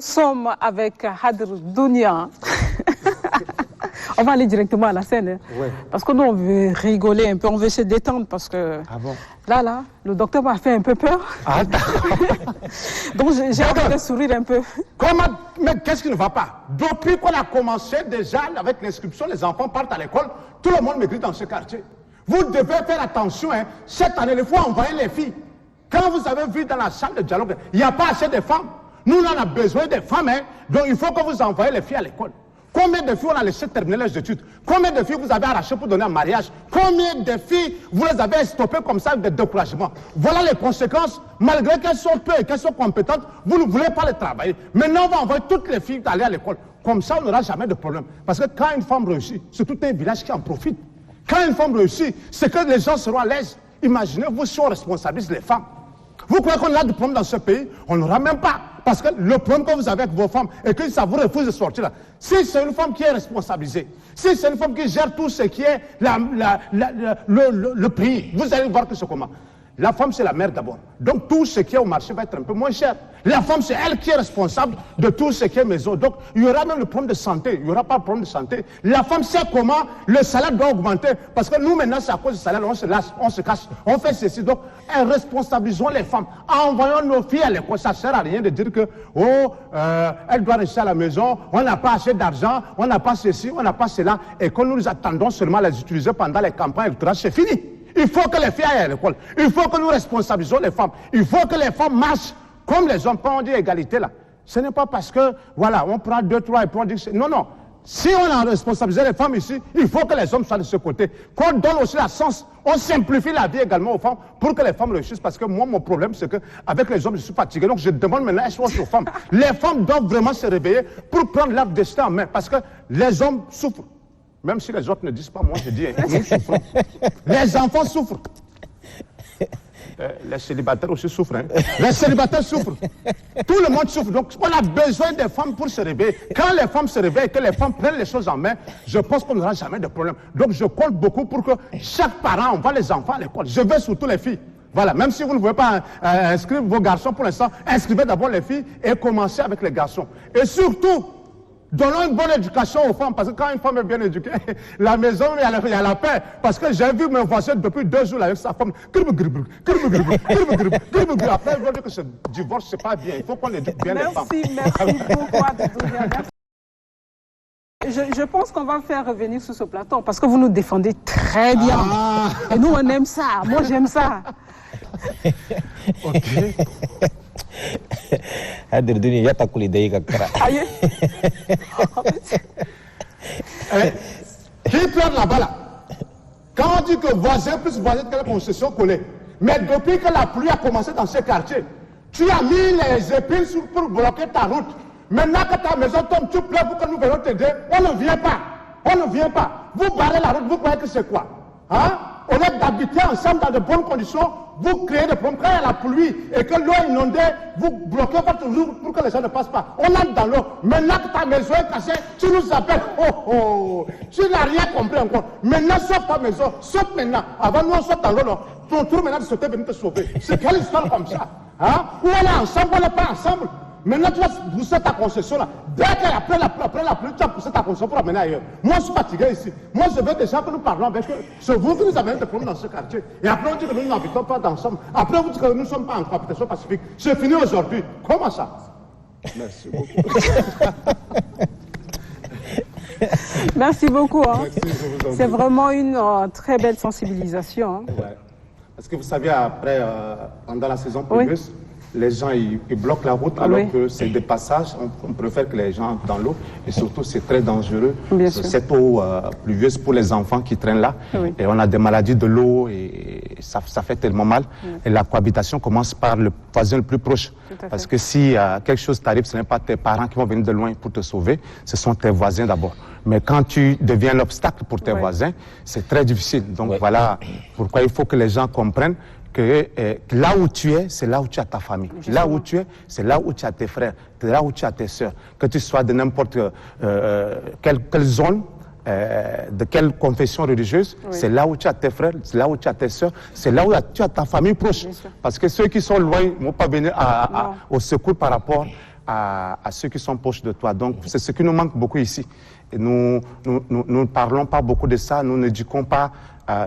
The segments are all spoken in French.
sommes avec Hadr Dounia. On va aller directement à la scène. Hein. Ouais. Parce que nous, on veut rigoler un peu, on veut se détendre parce que bon? là, le docteur m'a fait un peu peur. Ah, d'accord. Donc, j'ai envie de sourire un peu. Comment? Mais qu'est-ce qui ne va pas? Depuis qu'on a commencé déjà avec l'inscription, les enfants partent à l'école, tout le monde m'écrit dans ce quartier. Vous devez faire attention, hein. Cette année, il faut envoyer les filles. Quand vous avez vu dans la salle de dialogue, il n'y a pas assez de femmes. Nous, on a besoin de femmes, hein. Donc il faut que vous envoyez les filles à l'école. Combien de filles on a laissé terminer les études? Combien de filles vous avez arrachées pour donner un mariage? Combien de filles vous les avez stoppées comme ça avec des découragements? Voilà les conséquences. Malgré qu'elles sont peu et qu'elles sont compétentes, vous ne voulez pas les travailler. Maintenant, on va envoyer toutes les filles aller à l'école. Comme ça, on n'aura jamais de problème. Parce que quand une femme réussit, c'est tout un village qui en profite. Quand une femme réussit, c'est que les gens seront à l'aise. Imaginez-vous si on responsabilise les femmes. Vous croyez qu'on a du problème dans ce pays? On n'aura même pas. Parce que le problème que vous avez avec vos femmes et que ça vous refuse de sortir là, si c'est une femme qui est responsabilisée, si c'est une femme qui gère tout ce qui est le pays, vous allez voir que c'est comment. La femme, c'est la mère d'abord. Donc, tout ce qui est au marché va être un peu moins cher. La femme, c'est elle qui est responsable de tout ce qui est maison. Donc, il y aura même le problème de santé. Il n'y aura pas de problème de santé. La femme sait comment le salaire doit augmenter. Parce que nous, maintenant, c'est à cause du salaire, on se lâche, on se cache, on fait ceci. Donc, responsabilisons les femmes. Envoyons nos filles à l'école. Ça ne sert à rien de dire que, elle doit rester à la maison, on n'a pas assez d'argent, on n'a pas ceci, on n'a pas cela. Et que nous attendons seulement à les utiliser pendant les campagnes électorales, c'est fini. Il faut que les filles aillent à l'école. Il faut que nous responsabilisons les femmes. Il faut que les femmes marchent comme les hommes. Quand on dit égalité là, ce n'est pas parce que, voilà, on prend 2, 3 et puis on dit que non, non. Si on a responsabilisé les femmes ici, il faut que les hommes soient de ce côté. Qu'on donne aussi la sens. On simplifie la vie également aux femmes pour que les femmes réussissent. Parce que moi, mon problème, c'est qu'avec les hommes, je suis fatigué. Donc je demande maintenant SOS aux femmes. Les femmes doivent vraiment se réveiller pour prendre leur destin en main. Parce que les hommes souffrent. Même si les autres ne disent pas, moi je dis, nous souffrons. Les enfants souffrent. Les célibataires aussi souffrent. Hein. Les célibataires souffrent. Tout le monde souffre. Donc on a besoin des femmes pour se réveiller. Quand les femmes se réveillent, que les femmes prennent les choses en main, je pense qu'on n'aura jamais de problème. Donc je compte beaucoup pour que chaque parent envoie les enfants à l'école. Je veux surtout les filles. Voilà, même si vous ne voulez pas inscrire vos garçons pour l'instant, inscrivez d'abord les filles et commencez avec les garçons. Et surtout, donnons une bonne éducation aux femmes, parce que quand une femme est bien éduquée, la maison, il y a la paix. Parce que j'ai vu mes voisins depuis 2 jours avec sa femme. Après, ils vont dire que ce divorce, c'est pas bien. Il faut qu'on éduque bien les femmes. Merci beaucoup. Je pense qu'on va faire revenir sur ce plateau, parce que vous nous défendez très bien. Et nous, on aime ça. Moi, j'aime ça. Ok. Hadr Dounia, il y a ta coulée kakara. Qui pleure là-bas là? Quand on dit que voisin plus voisin, quelle concession collée. Mais depuis que la pluie a commencé dans ce quartier, tu as mis les épines pour bloquer ta route. Maintenant que ta maison tombe, tu pleures pour que nous venons t'aider. On ne vient pas. On ne vient pas. Vous barrez la route, vous croyez que c'est quoi? Hein? Au lieu d'habiter ensemble dans de bonnes conditions, vous créez des problèmes. Quand il y a la pluie et que l'eau est inondée, vous bloquez votre route pour que les gens ne passent pas. On entre dans l'eau. Maintenant que ta maison est cassée, tu nous appelles. Oh oh, tu n'as rien compris encore. Maintenant, sauve ta maison. Saute maintenant. Avant, nous, on saute dans l'eau. Ton tour maintenant de sauter, venir te sauver. C'est quelle histoire comme ça? Hein? Ou on est ensemble, on n'est pas ensemble. Maintenant, tu vas pousser ta concession là. Dès qu'après la pluie, tu vas pousser ta concession pour l'amener ailleurs. Moi, je suis fatigué ici. Moi, je veux déjà que nous parlons avec eux. C'est vous qui nous amenez des problèmes dans ce quartier. Et après, on dit que nous n'habitons pas ensemble. Après, vous dites que nous ne sommes pas en cohabitation pacifique. C'est fini aujourd'hui. Comment ça? Merci beaucoup. Merci beaucoup. Hein. C'est vraiment une très belle sensibilisation. Hein. Ouais. Parce que vous savez, après, pendant la saison pluvieuse, les gens ils bloquent la route alors que c'est des passages, on préfère que les gens entrent dans l'eau et surtout c'est très dangereux, cette eau pluvieuse pour les enfants qui traînent là et on a des maladies de l'eau et ça fait tellement mal et la cohabitation commence par le voisin le plus proche parce que si quelque chose t'arrive, ce n'est pas tes parents qui vont venir de loin pour te sauver, ce sont tes voisins d'abord. Mais quand tu deviens l'obstacle pour tes voisins, c'est très difficile. Donc voilà pourquoi il faut que les gens comprennent que là où tu es, c'est là où tu as ta famille. Là où tu es, c'est là où tu as tes frères, c'est là où tu as tes sœurs. Que tu sois de n'importe quelle zone, de quelle confession religieuse, c'est là où tu as tes frères, c'est là où tu as tes sœurs, c'est là où tu as ta famille proche. Parce que ceux qui sont loin ne vont pas venir au secours par rapport à ceux qui sont proches de toi. Donc, c'est ce qui nous manque beaucoup ici. Et nous ne parlons pas beaucoup de ça, nous n'éduquons pas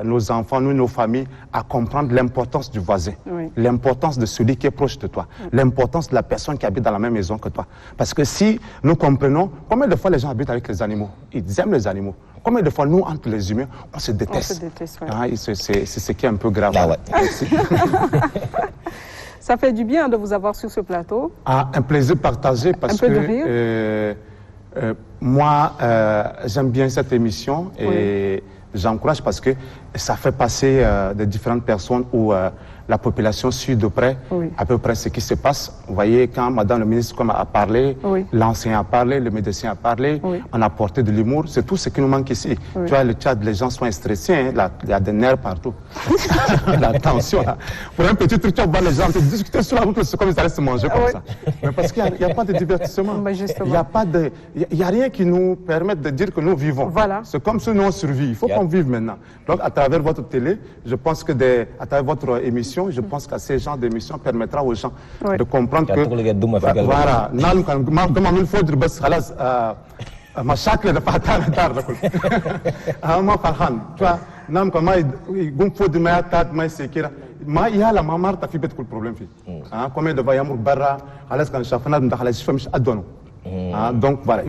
nos enfants, nous, nos familles, à comprendre l'importance du voisin, l'importance de celui qui est proche de toi, l'importance de la personne qui habite dans la même maison que toi. Parce que si nous comprenons, combien de fois les gens habitent avec les animaux, ils aiment les animaux. Combien de fois, nous, entre les humains, on se déteste. On se déteste, ouais. C'est ce qui est un peu grave. Ah ouais. Ça fait du bien de vous avoir sur ce plateau. Ah, un plaisir partagé parce Un peu de rire. Moi, j'aime bien cette émission et j'encourage parce que ça fait passer de différentes personnes où la population suit de près à peu près ce qui se passe. Vous voyez, quand Madame le ministre a parlé, l'enseignant a parlé, le médecin a parlé, on a apporté de l'humour. C'est tout ce qui nous manque ici. Tu vois, le Tchad, les gens sont stressés, hein, il y a des nerfs partout. La tension, là. Pour un petit truc, tu vas voir les gens discuter sur la route, c'est comme ils allaient se manger comme ça. Mais parce qu'il n'y a pas de divertissement. Il n'y a rien qui nous permette de dire que nous vivons. Voilà. C'est comme si nous on survit. Il faut qu'on vive maintenant. Donc, à travers votre télé, je pense que à travers votre émission, je pense que ces genres d'émissions permettra aux gens de comprendre que voilà, comme il faut dire bas خلاص مشاكل دفعتها دار لكل ما فرحان tu vois نعم كما يقوم فود ما تات ما يسكر ما يالا ما مرت في بيت كل بروبليم فيه كما دابا يامر برا خلاص كان شافنا ندخل شي مش ادونو donc voilà,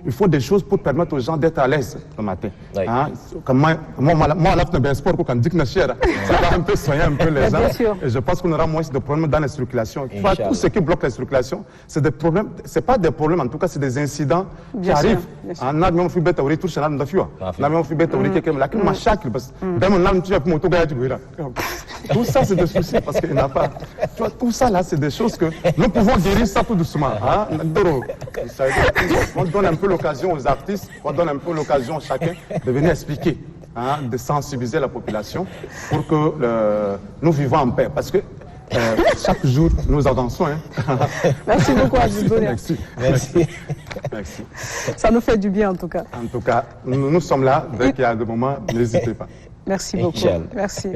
il faut des choses pour permettre aux gens d'être à l'aise le matin. Comme moi, là, je un sport quand dit que ça va un peu soigner un peu les gens. Et je pense qu'on aura moins de problèmes dans la circulation. Tout ce qui bloque la circulation, c'est des problèmes, c'est pas des problèmes, en tout cas, c'est des incidents qui arrivent. On fait bête à tout ça, on fait bête à quelqu'un, là, qui m'a chaque, parce que tout ça, c'est des soucis parce qu'il n'a pas. Tu vois, tout ça, là, c'est des choses que nous pouvons guérir ça tout doucement. On donne un peu l'occasion aux artistes, on donne un peu l'occasion à chacun de venir expliquer, de sensibiliser la population pour que nous vivons en paix. Parce que chaque jour, nous avançons. Merci beaucoup, Adjibouria. Merci. Merci. Ça nous fait du bien, en tout cas. En tout cas, nous sommes là. Dès qu'il y a des moments, n'hésitez pas. Merci beaucoup. Merci.